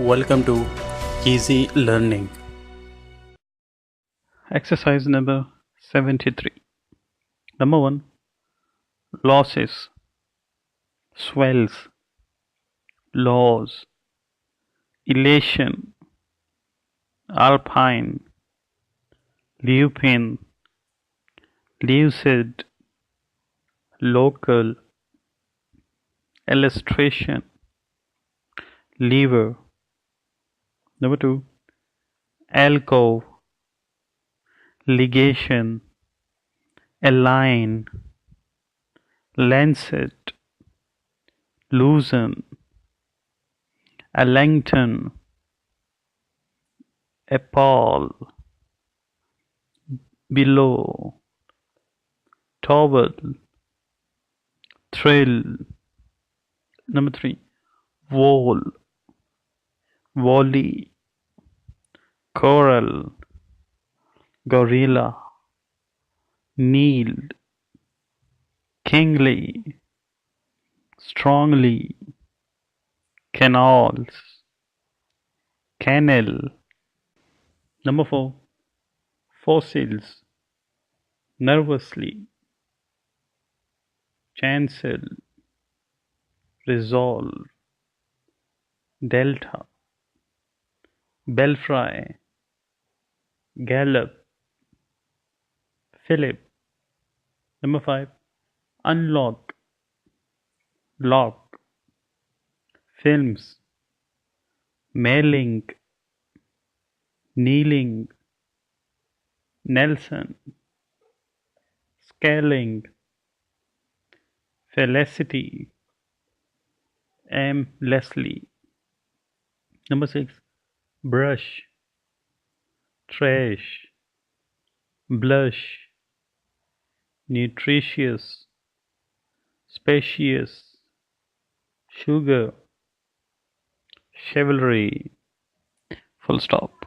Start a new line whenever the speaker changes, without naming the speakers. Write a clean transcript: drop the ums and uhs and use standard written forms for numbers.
welcome to Easy Learning. Exercise number 73. Number 1. Losses, swells, laws, elation, alpine, lupin, lucid, local, illustration, lever. Number 2. Alcove, ligation, align, lancet, loosen, Allington, appall, below, towel, thrill. Number 3. Wall, volley, coral, gorilla, kneel, kingly, strongly, canals, kennel. Number 4. Fossils, nervously, chancel, resolve, delta, belfry, gallop, Philip. Number 5. Unlock, lock, films, mailing, kneeling, Nelson, scaling, felicity, M. Leslie. Number 6. Brush, trash, blush, nutritious, spacious, sugar, chivalry. Full stop.